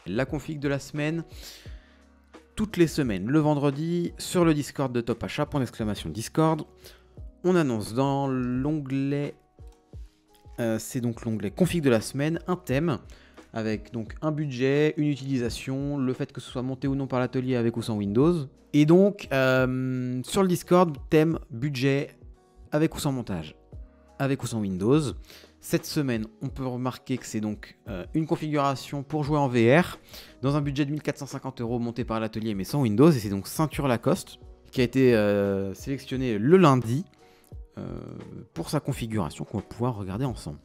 la config de la semaine. Toutes les semaines, le vendredi, sur le Discord de Top Achat, Discord, on annonce dans l'onglet, c'est donc l'onglet config de la semaine, un thème avec donc un budget, une utilisation, le fait que ce soit monté ou non par l'atelier avec ou sans Windows. Et donc, sur le Discord, thème, budget, avec ou sans montage, avec ou sans Windows. Cette semaine, on peut remarquer que c'est donc une configuration pour jouer en VR, dans un budget de 1450 € monté par l'atelier mais sans Windows, et c'est donc ceinture Lacoste, qui a été sélectionnée le lundi pour sa configuration qu'on va pouvoir regarder ensemble.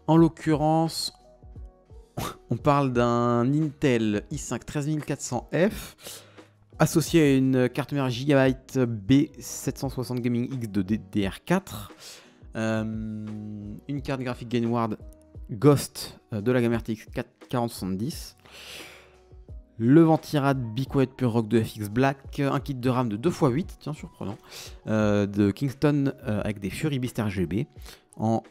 En l'occurrence, on parle d'un Intel i5 13400F associé à une carte mère Gigabyte B760 Gaming X de DDR4, une carte graphique Gainward Ghost de la gamme RTX 4070, le Ventirad Be Quiet Pure Rock de FX Black, un kit de RAM de 2x8, tiens surprenant, de Kingston avec des Fury Beast RGB en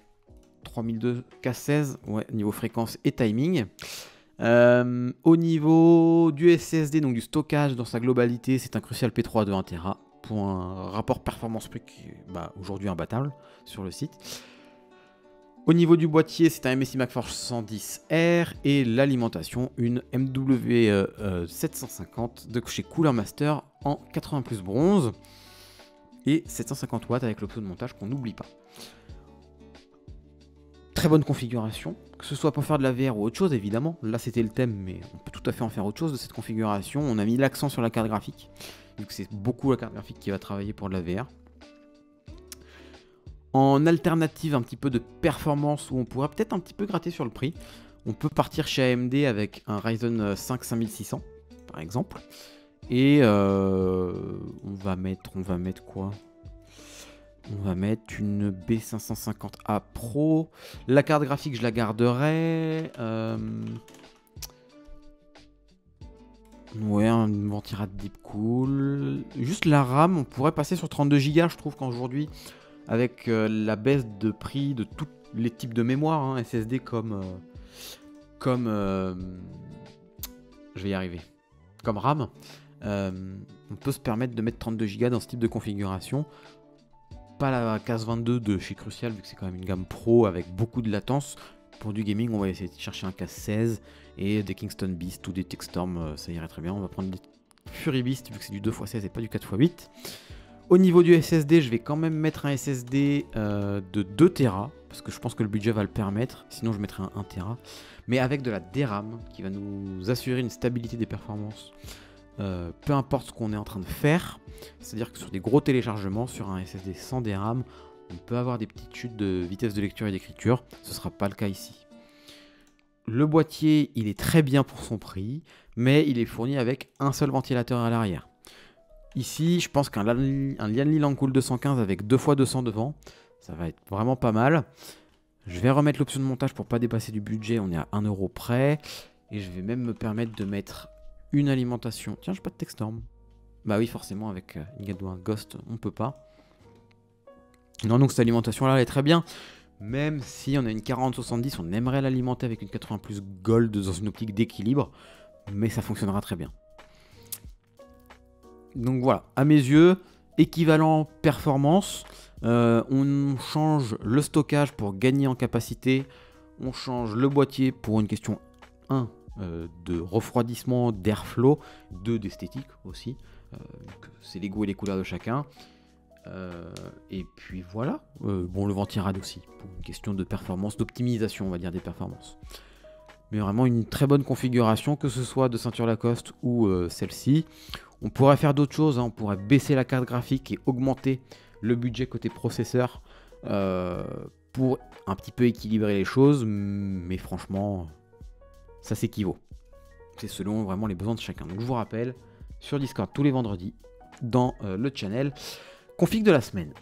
3002K16, ouais, niveau fréquence et timing. Au niveau du SSD, donc du stockage dans sa globalité, c'est un Crucial P3 de 1TB pour un rapport performance-prix qui est aujourd'hui imbattable sur le site. Au niveau du boîtier, c'est un MSI MacForce 110R et l'alimentation, une MW750 de chez Cooler Master en 80 plus bronze et 750 watts avec l'option de montage qu'on n'oublie pas. Très bonne configuration, que ce soit pour faire de la VR ou autre chose évidemment. Là c'était le thème, mais on peut tout à fait en faire autre chose de cette configuration. On a mis l'accent sur la carte graphique, vu que c'est beaucoup la carte graphique qui va travailler pour de la VR. En alternative, un petit peu de performance où on pourrait peut-être un petit peu gratter sur le prix, on peut partir chez AMD avec un Ryzen 5 5600 par exemple. Et on va mettre quoi ? On va mettre une B550A Pro. La carte graphique, je la garderai. Ouais, un Ventirad Deepcool. Juste la RAM, on pourrait passer sur 32 Go, je trouve qu'aujourd'hui, avec la baisse de prix de tous les types de mémoire, hein, SSD comme je vais y arriver, comme RAM, on peut se permettre de mettre 32 Go dans ce type de configuration. Pas la case 22 de chez Crucial, vu que c'est quand même une gamme pro avec beaucoup de latence. Pour du gaming, on va essayer de chercher un case 16 et des Kingston Beast ou des Textorm, ça irait très bien. On va prendre des Fury Beast, vu que c'est du 2x16 et pas du 4x8. Au niveau du SSD, je vais quand même mettre un SSD de 2 Tera, parce que je pense que le budget va le permettre. Sinon, je mettrai un 1 Tera, mais avec de la DRAM qui va nous assurer une stabilité des performances. Peu importe ce qu'on est en train de faire, c'est-à-dire que sur des gros téléchargements, sur un SSD sans DRAM, on peut avoir des petites chutes de vitesse de lecture et d'écriture. Ce ne sera pas le cas ici. Le boîtier, il est très bien pour son prix, mais il est fourni avec un seul ventilateur à l'arrière. Ici, je pense qu'un Lianli Langcool 215 avec 2x200 devant, ça va être vraiment pas mal. Je vais remettre l'option de montage pour ne pas dépasser du budget, on est à 1 € près. Et je vais même me permettre de mettre une alimentation. Tiens, j'ai pas de Textorm. Bah oui, forcément, avec Ingadouin Ghost, on peut pas. Non, donc cette alimentation-là, elle est très bien. Même si on a une 4070, on aimerait l'alimenter avec une 80 plus Gold dans une optique d'équilibre. Mais ça fonctionnera très bien. Donc voilà, à mes yeux, équivalent performance. On change le stockage pour gagner en capacité. On change le boîtier pour une question 1. De refroidissement, d'airflow, 2 d'esthétique aussi. C'est les goûts et les couleurs de chacun. Et puis voilà. Bon, le Ventirad aussi, pour une question de performance, d'optimisation, on va dire, des performances. Mais vraiment une très bonne configuration, que ce soit de ceinture Lacoste ou celle-ci. On pourrait faire d'autres choses, hein. On pourrait baisser la carte graphique et augmenter le budget côté processeur pour un petit peu équilibrer les choses. Mais franchement, ça s'équivaut. C'est selon vraiment les besoins de chacun. Donc je vous rappelle, sur Discord tous les vendredis, dans le channel config de la semaine.